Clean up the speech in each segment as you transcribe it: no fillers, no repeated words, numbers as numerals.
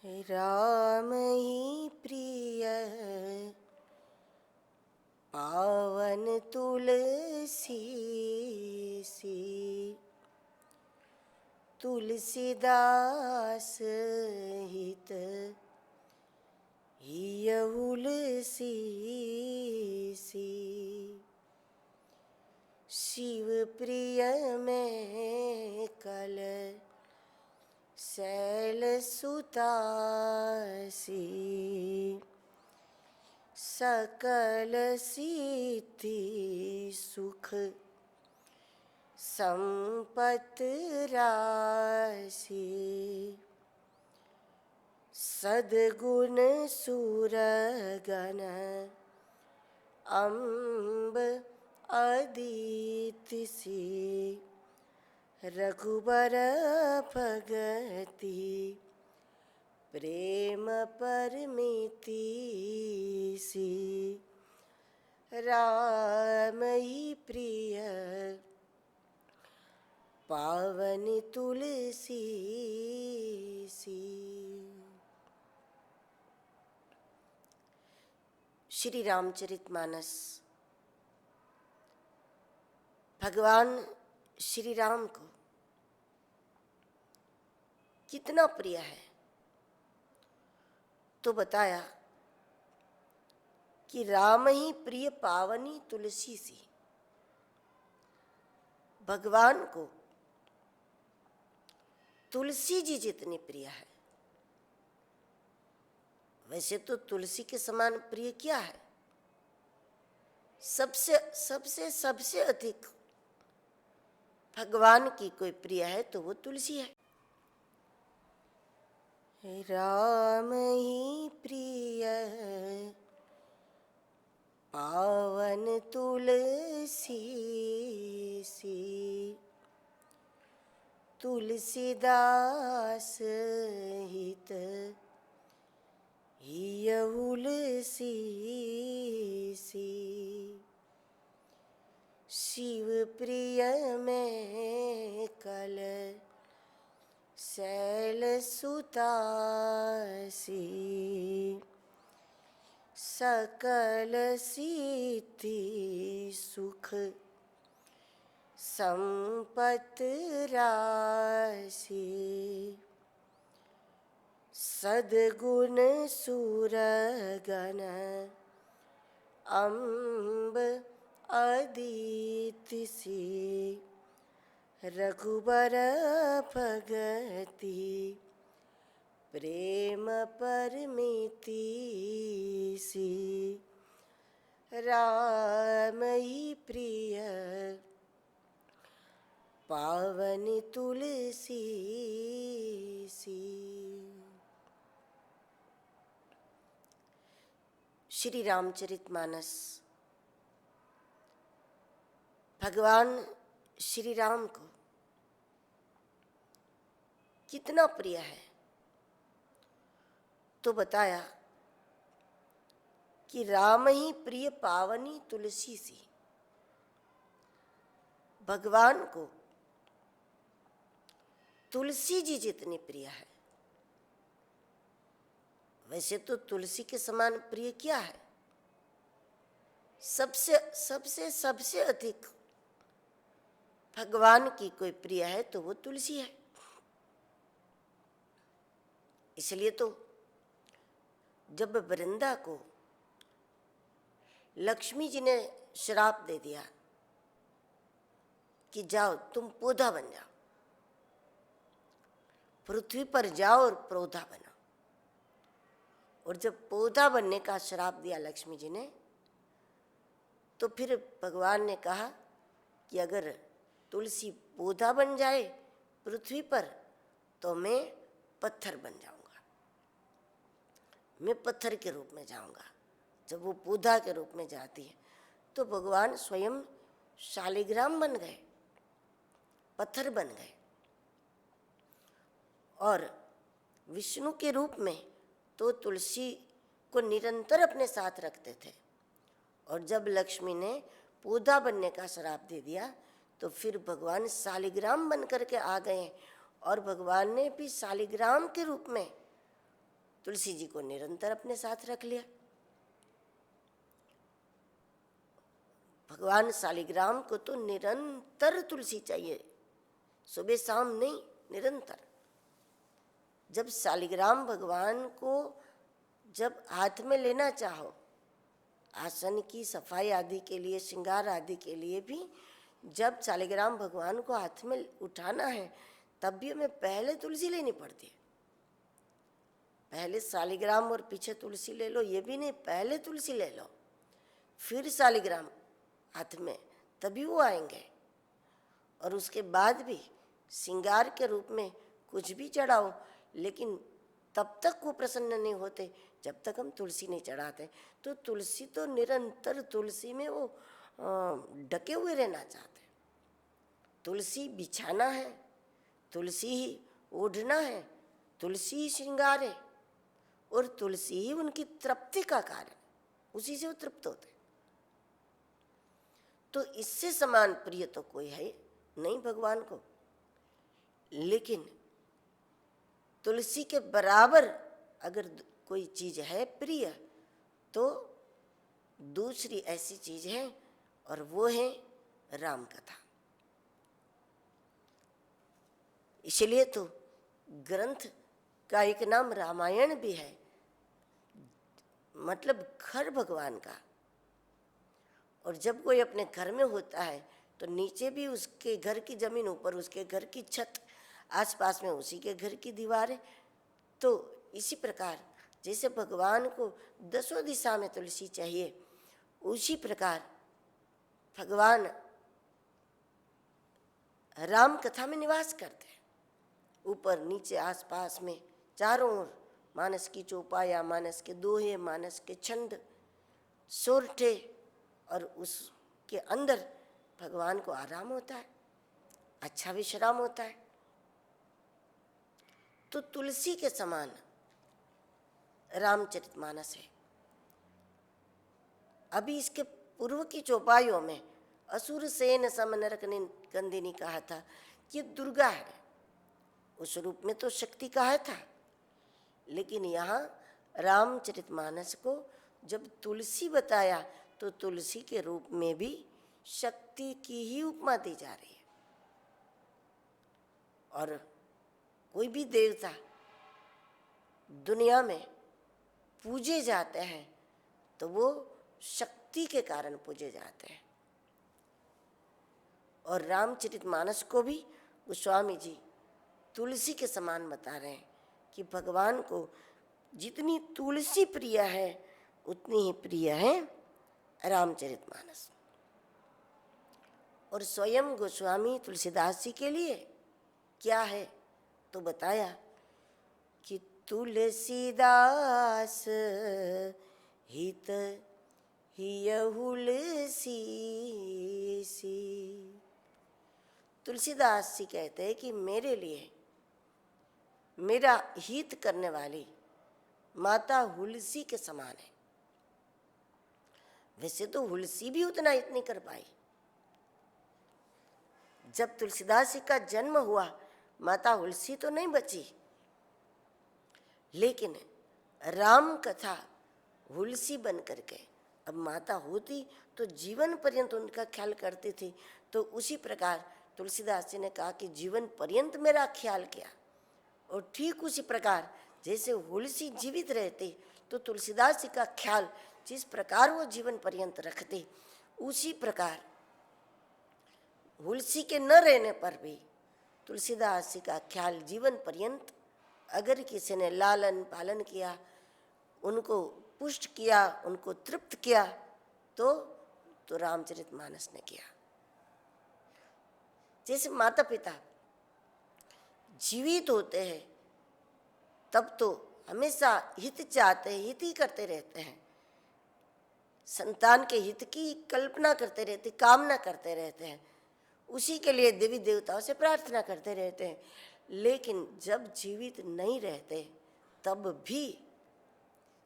राम ही प्रिय पावन तुलसी सी, तुलसीदास हित हियहुलसी सी। शिव प्रिय में कल शैल सुतासी, सकल सिद्धि सुख संपत राशि। सद्गुण सुरगण अम्ब अदिति सी, रघुबर भगति प्रेम परमिति सी। राम ही प्रिय पावन तुलसी सी। श्री रामचरितमानस भगवान श्री राम को कितना प्रिय है तो बताया कि राम ही प्रिय पावनी तुलसी सी। भगवान को तुलसी जी जितनी प्रिय है, वैसे तो तुलसी के समान प्रिय क्या है? सबसे सबसे सबसे अधिक भगवान की कोई प्रिय है तो वो तुलसी है। राम ही प्रिय पावन तुलसी सी, तुलसीदास हित हियहुलसी सी। शिव प्रिय में कल शैल सुतासी, सकल सिद्धि सुख संपत राशि। सद्गुण सुरगण अम्ब अदिति सी, रघुबर भगति प्रेम परमिति सी। राम ही प्रिय पावन तुलसी सी। श्री रामचरितमानस भगवान श्री राम को कितना प्रिय है तो बताया कि राम ही प्रिय पावनी तुलसी सी। भगवान को तुलसी जी जितनी प्रिय है, वैसे तो तुलसी के समान प्रिय क्या है? सबसे सबसे सबसे अधिक भगवान की कोई प्रिय है तो वो तुलसी है। इसलिए तो जब वृंदा को लक्ष्मी जी ने श्राप दे दिया कि जाओ तुम पौधा बन जाओ, पृथ्वी पर जाओ और पौधा बनो, और जब पौधा बनने का श्राप दिया लक्ष्मी जी ने, तो फिर भगवान ने कहा कि अगर तुलसी पौधा बन जाए पृथ्वी पर तो मैं पत्थर बन जाऊंगा, मैं पत्थर के रूप में जाऊंगा। जब वो पौधा के रूप में जाती है तो भगवान स्वयं शालिग्राम बन गए, पत्थर बन गए। और विष्णु के रूप में तो तुलसी को निरंतर अपने साथ रखते थे, और जब लक्ष्मी ने पौधा बनने का श्राप दे दिया तो फिर भगवान शालिग्राम बन करके आ गए, और भगवान ने भी शालिग्राम के रूप में तुलसी जी को निरंतर अपने साथ रख लिया। भगवान शालिग्राम को तो निरंतर तुलसी चाहिए, सुबह शाम नहीं, निरंतर। जब शालिग्राम भगवान को जब हाथ में लेना चाहो, आसन की सफाई आदि के लिए, श्रृंगार आदि के लिए भी, जब शालिग्राम भगवान को हाथ में उठाना है तब भी हमें पहले तुलसी लेनी पड़ती है। पहले शालिग्राम और पीछे तुलसी ले लो, ये भी नहीं, पहले तुलसी ले लो फिर शालिग्राम हाथ में, तभी वो आएंगे। और उसके बाद भी श्रृंगार के रूप में कुछ भी चढ़ाओ, लेकिन तब तक वो प्रसन्न नहीं होते जब तक हम तुलसी नहीं चढ़ाते। तो तुलसी तो निरंतर, तुलसी में वो ढके हुए रहना चाहते। तुलसी बिछाना है, तुलसी ही ओढ़ना है, तुलसी ही श्रृंगार है, और तुलसी ही उनकी तृप्ति का कारण, उसी से वो तृप्त होते। तो इससे समान प्रिय तो कोई है नहीं भगवान को। लेकिन तुलसी के बराबर अगर कोई चीज है प्रिय, तो दूसरी ऐसी चीज है, और वो है राम कथा। इसलिए तो ग्रंथ का एक नाम रामायण भी है, मतलब घर भगवान का। और जब कोई अपने घर में होता है तो नीचे भी उसके घर की जमीन, ऊपर उसके घर की छत, आसपास में उसी के घर की दीवारें। तो इसी प्रकार जैसे भगवान को दसों दिशा में तुलसी चाहिए, उसी प्रकार भगवान राम कथा में निवास करते हैं, ऊपर नीचे आसपास में चारों ओर। मानस की चौपाया, मानस के दोहे, मानस के छंद, सोरठे, और उसके अंदर भगवान को आराम होता है, अच्छा विश्राम होता है। तो तुलसी के समान रामचरितमानस है। अभी इसके पूर्व की चौपाइयों में असुर सेन सम नरक कंदिनी कहा था कि दुर्गा है, उस रूप में तो शक्ति कहा था। लेकिन यहाँ रामचरितमानस को जब तुलसी बताया तो तुलसी के रूप में भी शक्ति की ही उपमा दी जा रही है। और कोई भी देवता दुनिया में पूजे जाते हैं तो वो शक्ति के कारण पूजे जाते हैं। और रामचरितमानस को भी गोस्वामी जी तुलसी के समान बता रहे हैं कि भगवान को जितनी तुलसी प्रिय है उतनी ही प्रिय है रामचरितमानस। और स्वयं गोस्वामी तुलसीदास जी के लिए क्या है तो बताया कि तुलसीदास हित हियहुलसी। तुलसीदास जी कहते हैं कि मेरे लिए मेरा हित करने वाली माता हुलसी के समान है। वैसे तो हुलसी भी उतना हित नहीं कर पाई। जब तुलसीदास जी का जन्म हुआ माता हुलसी तो नहीं बची, लेकिन राम कथा हुलसी बन करके अब माता होती तो जीवन पर्यंत उनका ख्याल करती थी। तो उसी प्रकार तुलसीदास जी ने कहा कि जीवन पर्यंत मेरा ख्याल किया। और ठीक उसी प्रकार जैसे हुलसी जीवित रहती तो तुलसीदास जी का ख्याल जिस प्रकार वो जीवन पर्यंत रखते, उसी प्रकार हुलसी के न रहने पर भी तुलसीदास जी का ख्याल जीवन पर्यंत अगर किसी ने लालन पालन किया, उनको पुष्ट किया, उनको तृप्त किया, तो रामचरितमानस ने किया। जैसे माता पिता जीवित होते हैं तब तो हमेशा हित चाहते हैं, हित ही करते रहते हैं, संतान के हित की कल्पना करते रहते, कामना करते रहते हैं, उसी के लिए देवी देवताओं से प्रार्थना करते रहते हैं। लेकिन जब जीवित नहीं रहते तब भी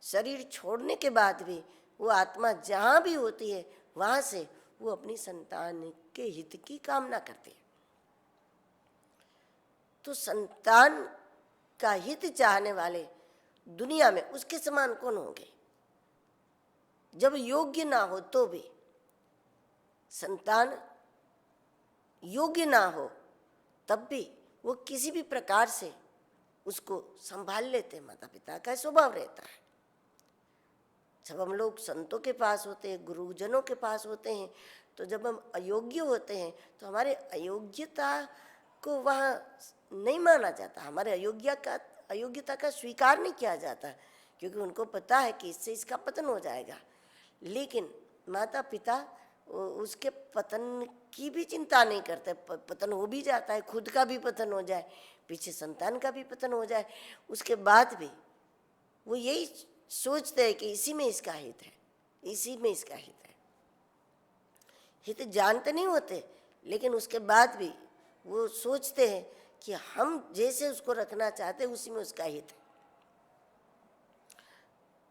शरीर छोड़ने के बाद भी वो आत्मा जहाँ भी होती है वहाँ से वो अपनी संतान के हित की कामना करती है। तो संतान का हित चाहने वाले दुनिया में उसके समान कौन होंगे? जब योग्य ना हो तो भी, संतान योग्य ना हो तब भी वो किसी भी प्रकार से उसको संभाल लेते। माता पिता का स्वभाव रहता है। जब हम लोग संतों के पास होते हैं, गुरुजनों के पास होते हैं, तो जब हम अयोग्य होते हैं तो हमारे अयोग्यता को वहाँ नहीं माना जाता, हमारे अयोग्यता का स्वीकार नहीं किया जाता, क्योंकि उनको पता है कि इससे इसका पतन हो जाएगा। लेकिन माता पिता उसके पतन की भी चिंता नहीं करते। पतन हो भी जाता है, खुद का भी पतन हो जाए, पीछे संतान का भी पतन हो जाए, उसके बाद भी वो यही सोचते हैं कि इसी में इसका हित है, इसी में इसका हित है। हित जानते नहीं होते, लेकिन उसके बाद भी वो सोचते हैं कि हम जैसे उसको रखना चाहते हैं उसी में उसका हित है।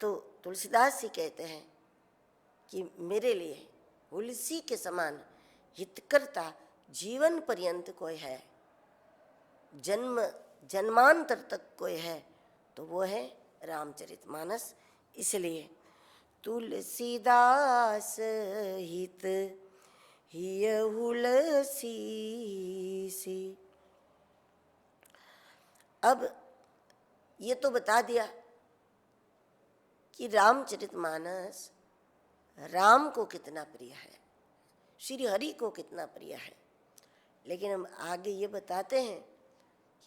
तो तुलसीदास जी कहते हैं कि मेरे लिए तुलसी के समान हितकर्ता जीवन पर्यंत कोई है, जन्मांतर तक कोई है तो वो है रामचरितमानस। इसलिए तुलसीदास हित हिय हुलसी सी। अब ये तो बता दिया कि रामचरितमानस राम को कितना प्रिय है, श्री हरि को कितना प्रिय है। लेकिन हम आगे ये बताते हैं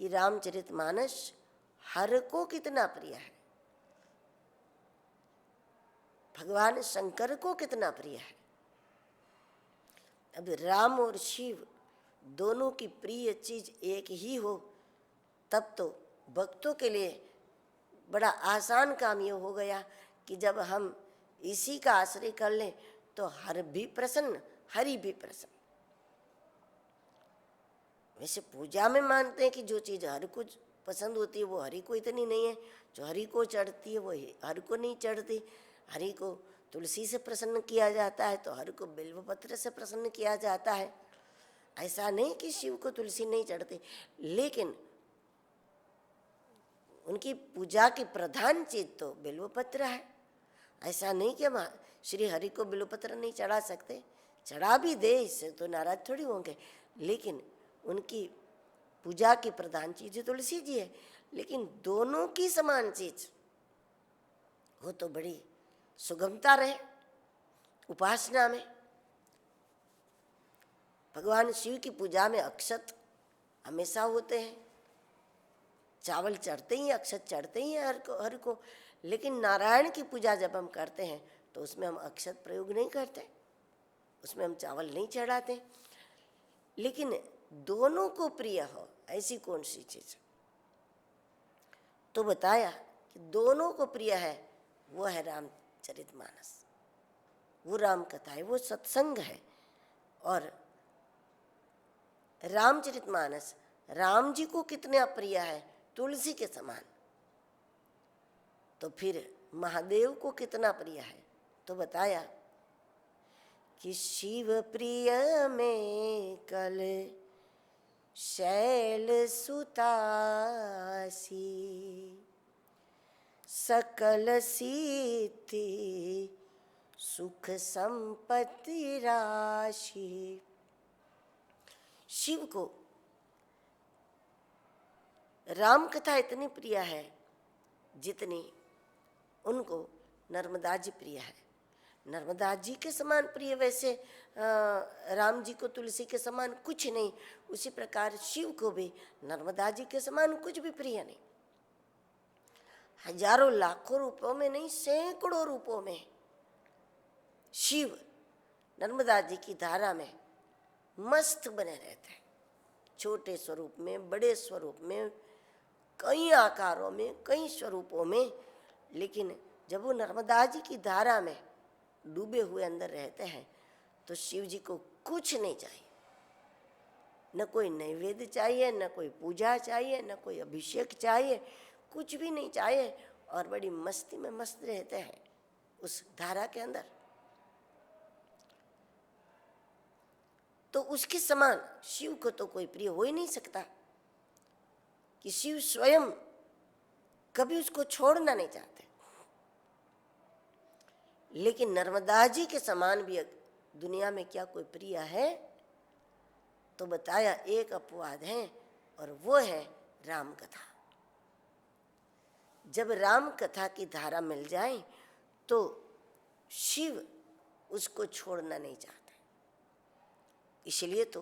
कि रामचरितमानस हर को कितना प्रिय है, भगवान शंकर को कितना प्रिय है। अब राम और शिव दोनों की प्रिय चीज एक ही हो तब तो भक्तों के लिए बड़ा आसान काम ये हो गया कि जब हम इसी का आश्रय कर लें तो हर भी प्रसन्न, हरि भी प्रसन्न। वैसे पूजा में मानते हैं कि जो चीज हर को पसंद होती है वो हरि को इतनी नहीं है, जो हरि को चढ़ती है वो हर को नहीं चढ़ती। हरि को तुलसी से प्रसन्न किया जाता है तो हरि को बिल्वपत्र से प्रसन्न किया जाता है। ऐसा नहीं कि शिव को तुलसी नहीं चढ़ती, लेकिन उनकी पूजा की प्रधान चीज तो बिल्वपत्र है। ऐसा नहीं कि हम श्री हरि को बिल्वपत्र नहीं चढ़ा सकते, चढ़ा भी दे, इससे तो नाराज थोड़ी होंगे, लेकिन उनकी पूजा की प्रधान चीज तुलसी जी है। लेकिन दोनों की समान चीज हो तो बड़ी सुगमता रहे उपासना में। भगवान शिव की पूजा में अक्षत हमेशा होते हैं, चावल चढ़ते ही, अक्षत चढ़ते ही हर को। लेकिन नारायण की पूजा जब हम करते हैं तो उसमें हम अक्षत प्रयोग नहीं करते, उसमें हम चावल नहीं चढ़ाते। लेकिन दोनों को प्रिय हो ऐसी कौन सी चीज? तो बताया कि दोनों को प्रिय है, वो है रामचरितमानस, वो राम कथा है, वो सत्संग है। और रामचरितमानस राम जी को कितना प्रिय है, तुलसी के समान। तो फिर महादेव को कितना प्रिय है? तो बताया कि शिव प्रिय में कल शैल सुतासी, सकल सिद्धि सुख संपत्ति राशि। शिव को राम कथा इतनी प्रिय है जितनी उनको नर्मदा जी प्रिय है। नर्मदा जी के समान प्रिय वैसे राम जी को तुलसी के समान कुछ नहीं, उसी प्रकार शिव को भी नर्मदा जी के समान कुछ भी प्रिय नहीं। हजारों लाखों रूपों में नहीं, सैकड़ों रूपों में शिव नर्मदा जी की धारा में मस्त बने रहते हैं, छोटे स्वरूप में, बड़े स्वरूप में, कई आकारों में, कई स्वरूपों में। लेकिन जब वो नर्मदा जी की धारा में डूबे हुए अंदर रहते हैं तो शिव जी को कुछ नहीं चाहिए, न कोई नैवेद्य चाहिए, न कोई पूजा चाहिए, न कोई अभिषेक चाहिए, कुछ भी नहीं चाहिए, और बड़ी मस्ती में मस्त रहते हैं उस धारा के अंदर। तो उसके समान शिव को तो कोई प्रिय हो ही नहीं सकता कि शिव स्वयं कभी उसको छोड़ना नहीं चाहते। लेकिन नर्मदा जी के समान भी दुनिया में क्या कोई प्रिय है? तो बताया एक अपवाद है, और वो है राम कथा। जब राम कथा की धारा मिल जाए तो शिव उसको छोड़ना नहीं चाहते। इसलिए तो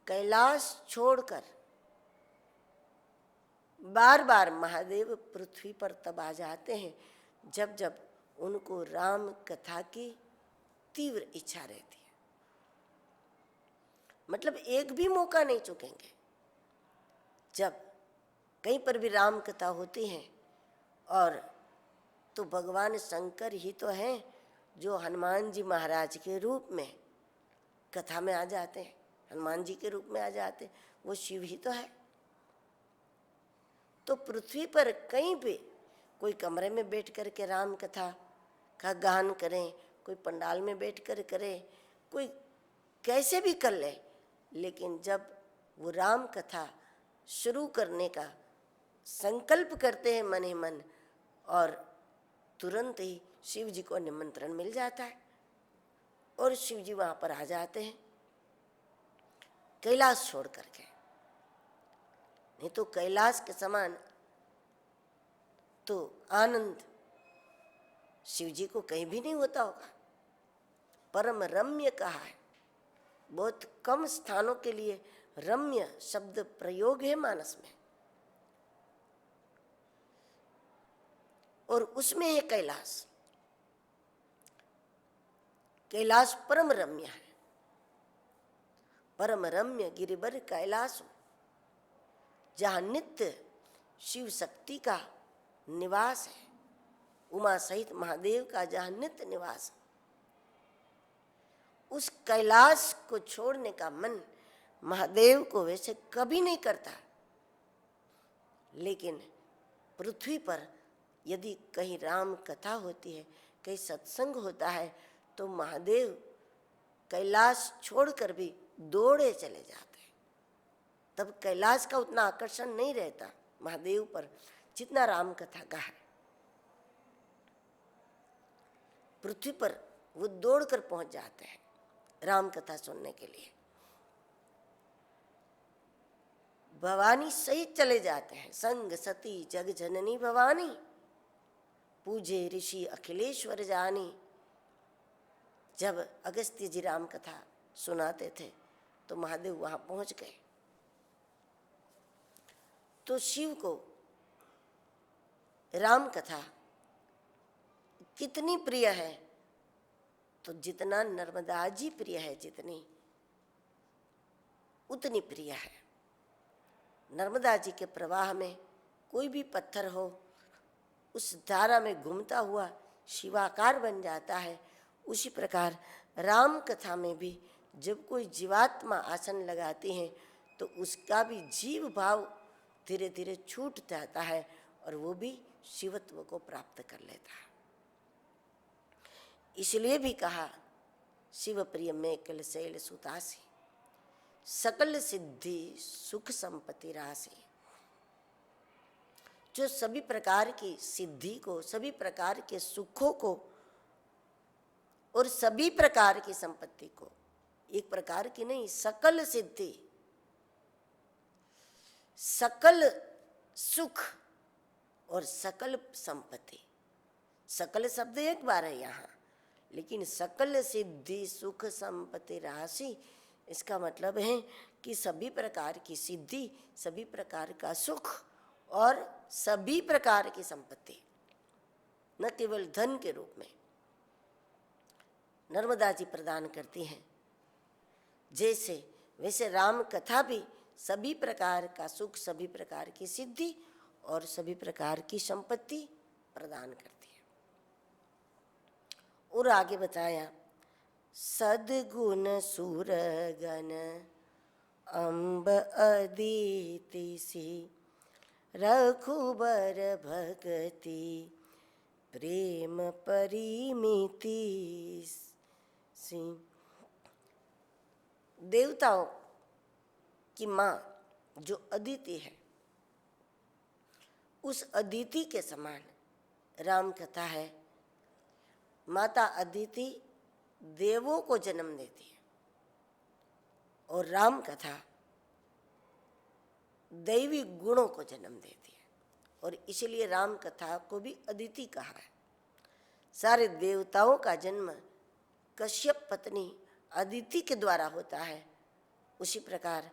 कैलाश छोड़कर बार बार महादेव पृथ्वी पर तब आ जाते हैं जब जब उनको राम कथा की तीव्र इच्छा रहती है। मतलब एक भी मौका नहीं चुकेंगे। जब कहीं पर भी राम कथा होती है, और तो भगवान शंकर ही तो हैं जो हनुमान जी महाराज के रूप में कथा में आ जाते हैं, हनुमान जी के रूप में आ जाते हैं, वो शिव ही तो है। तो पृथ्वी पर कहीं भी कोई कमरे में बैठ कर के राम कथा का गान करें, कोई पंडाल में बैठ कर करे, कोई कैसे भी कर ले, लेकिन जब वो राम कथा शुरू करने का संकल्प करते हैं मन ही मन, और तुरंत ही शिव जी को निमंत्रण मिल जाता है और शिव जी वहाँ पर आ जाते हैं कैलाश छोड़ करके। नहीं तो कैलाश के समान तो आनंद शिव जी को कहीं भी नहीं होता होगा। परम रम्य कहा है, बहुत कम स्थानों के लिए रम्य शब्द प्रयोग है मानस में, और उसमें है कैलाश। कैलाश परम रम्य है। परम रम्य गिरिवर कैलाश, जहाँ नित्य शिव शक्ति का निवास है, उमा सहित महादेव का जहाँ नित्य निवास है, उस कैलाश को छोड़ने का मन महादेव को वैसे कभी नहीं करता। लेकिन पृथ्वी पर यदि कहीं राम कथा होती है, कहीं सत्संग होता है, तो महादेव कैलाश छोड़कर भी दौड़े चले जाते हैं। तब कैलाश का उतना आकर्षण नहीं रहता महादेव पर जितना राम कथा का है। पृथ्वी पर वो दौड़कर पहुंच जाते हैं राम कथा सुनने के लिए। भवानी सहित चले जाते हैं। संग सती जग जननी भवानी, पूजे ऋषि अखिलेश्वर जानी। जब अगस्त्य जी राम कथा सुनाते थे तो महादेव वहां पहुंच गए। तो शिव को राम कथा कितनी प्रिय है, तो जितना नर्मदा जी प्रिय है, जितनी उतनी प्रिय है। नर्मदा जी के प्रवाह में कोई भी पत्थर हो, उस धारा में घूमता हुआ शिवाकार बन जाता है। उसी प्रकार राम कथा में भी जब कोई जीवात्मा आसन लगाती है तो उसका भी जीव भाव धीरे धीरे छूट जाता है और वो भी शिवत्व को प्राप्त कर लेता है। इसलिए भी कहा, शिव प्रिय में कल शैल सुतासी, सकल सिद्धि सुख संपत्ति राशि। जो सभी प्रकार की सिद्धि को, सभी प्रकार के सुखों को और सभी प्रकार की संपत्ति को, एक प्रकार की नहीं, सकल सिद्धि, सकल सुख और सकल संपत्ति। सकल शब्द एक बार है यहाँ, लेकिन सकल सिद्धि सुख संपत्ति राशि, इसका मतलब है कि सभी प्रकार की सिद्धि, सभी प्रकार का सुख और सभी प्रकार की संपत्ति, न केवल धन के रूप में नर्मदा जी प्रदान करती हैं। जैसे वैसे राम कथा भी सभी प्रकार का सुख, सभी प्रकार की सिद्धि और सभी प्रकार की संपत्ति प्रदान करती है। और आगे बताया, सद्गुण सुरगण अम्ब अदिति सी, रघुबर भगति प्रेम परिमिति सी। देवताओं की माँ जो अदिति है, उस अदिति के समान राम कथा है। माता अदिति देवों को जन्म देती है और राम कथा दैवी गुणों को जन्म देती है, और इसलिए राम कथा को भी अदिति कहा है। सारे देवताओं का जन्म कश्यप पत्नी अदिति के द्वारा होता है। उसी प्रकार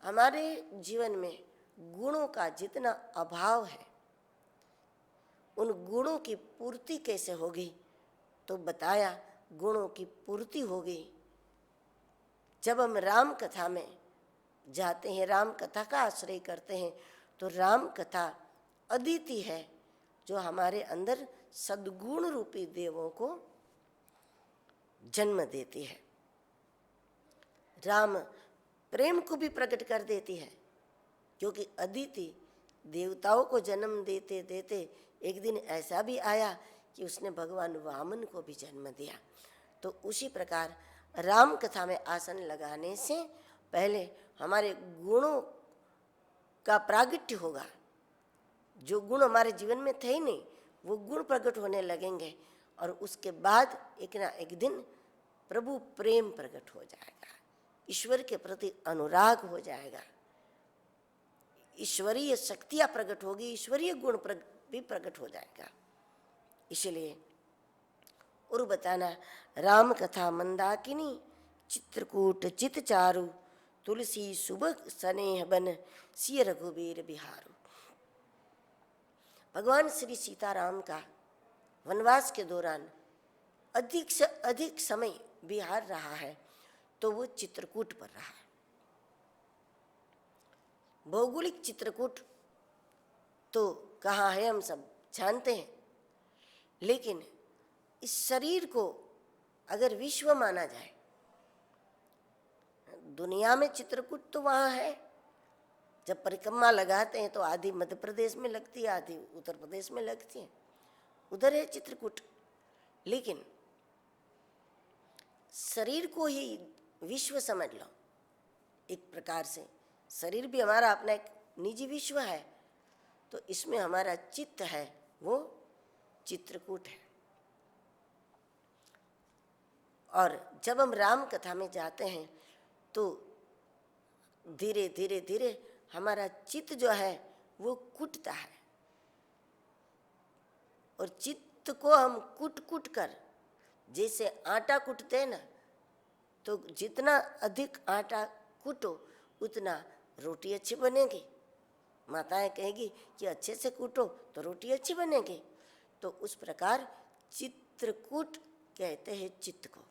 हमारे जीवन में गुणों का जितना अभाव है, उन गुणों की पूर्ति कैसे होगी, तो बताया गुणों की पूर्ति होगी जब हम राम कथा में जाते हैं, राम कथा का आश्रय करते हैं। तो राम कथा अदिति है जो हमारे अंदर सद्गुण रूपी देवों को जन्म देती है। राम प्रेम को भी प्रकट कर देती है, क्योंकि अदिति देवताओं को जन्म देते देते एक दिन ऐसा भी आया कि उसने भगवान वामन को भी जन्म दिया। तो उसी प्रकार राम कथा में आसन लगाने से पहले हमारे गुणों का प्रागट्य होगा। जो गुण हमारे जीवन में थे ही नहीं, वो गुण प्रकट होने लगेंगे, और उसके बाद एक ना एक दिन प्रभु प्रेम प्रकट हो जाएगा, ईश्वर के प्रति अनुराग हो जाएगा, ईश्वरीय शक्तियाँ प्रकट होगी, ईश्वरीय गुण भी प्रकट हो जाएगा। इसलिए और बताना, राम कथा मंदाकिनी चित्रकूट चित चारु, तुलसी सुबह स्नेह बन सिय रघुबीर बिहारू। भगवान श्री सीताराम का वनवास के दौरान अधिक से अधिक समय बिहार रहा है, तो वो चित्रकूट पर रहा। भौगोलिक चित्रकूट तो कहाँ है हम सब जानते हैं, लेकिन इस शरीर को अगर विश्व माना जाए, दुनिया में चित्रकूट तो वहाँ है। जब परिक्रमा लगाते हैं तो आधी मध्य प्रदेश में लगती है, आधी उत्तर प्रदेश में लगती है, उधर है चित्रकूट। लेकिन शरीर को ही विश्व समझ लो, एक प्रकार से शरीर भी हमारा अपना एक निजी विश्व है, तो इसमें हमारा चित्त है वो चित्रकूट है। और जब हम राम कथा में जाते हैं तो धीरे धीरे धीरे हमारा चित्त जो है वो कूटता है, और चित्त को हम कूट कूट कर, जैसे आटा कूटते हैं ना, तो जितना अधिक आटा कूटो उतना रोटी अच्छी बनेगी। माताएं कहेगी कि अच्छे से कूटो तो रोटी अच्छी बनेगी। तो उस प्रकार चित्रकूट कहते हैं चित्त को,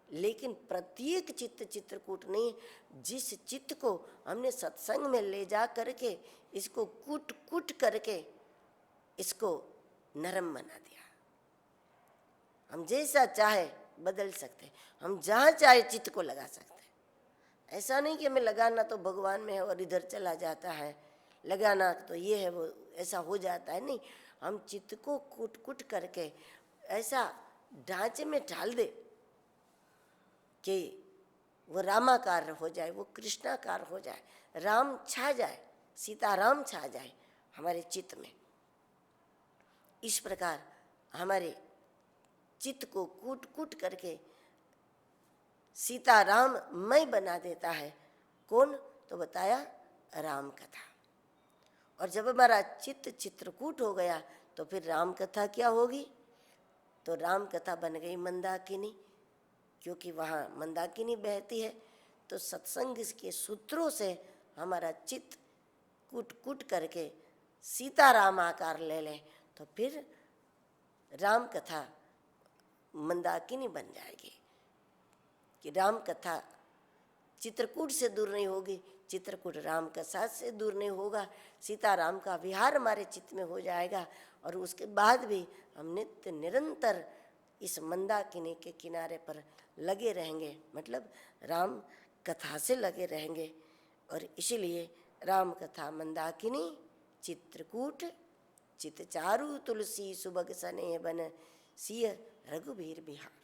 लेकिन प्रत्येक चित्त चित्रकूट नहीं। जिस चित्त को हमने सत्संग में ले जा करके इसको कूट कूट करके इसको नरम बना दिया, हम जैसा चाहे बदल सकते हैं, हम जहाँ चाहे चित्त को लगा सकते हैं। ऐसा नहीं कि हमें लगाना तो भगवान में है और इधर चला जाता है, लगाना तो ये है वो ऐसा हो जाता है। नहीं, हम चित्त को कूट कूट करके ऐसा ढांचे में ढाल दे कि वो रामाकार हो जाए, वो कृष्णाकार हो जाए, राम छा जाए, सीताराम छा जाए हमारे चित्त में। इस प्रकार हमारे चित्त को कूट कूट करके सीताराम मय बना देता है। कौन? तो बताया राम कथा। और जब हमारा चित्त चित्रकूट हो गया तो फिर राम कथा क्या होगी? तो राम कथा बन गई मंदाकिनी, क्योंकि वहाँ मंदाकिनी बहती है। तो सत्संग के सूत्रों से हमारा चित्त कूट कूट करके सीताराम आकार ले लें तो फिर राम कथा मंदाकिनी बन जाएगी। कि राम कथा चित्रकूट से दूर नहीं होगी, चित्रकूट राम कथा से दूर नहीं होगा, सीताराम का विहार हमारे चित्त में हो जाएगा। और उसके बाद भी हम नित्य निरंतर इस मंदाकिनी के किनारे पर लगे रहेंगे, मतलब राम कथा से लगे रहेंगे। और इसीलिए राम कथा मंदाकिनी चित्रकूट चित चारु तुलसी सुबग स्नेह बन सिय रघुबीर बिहार।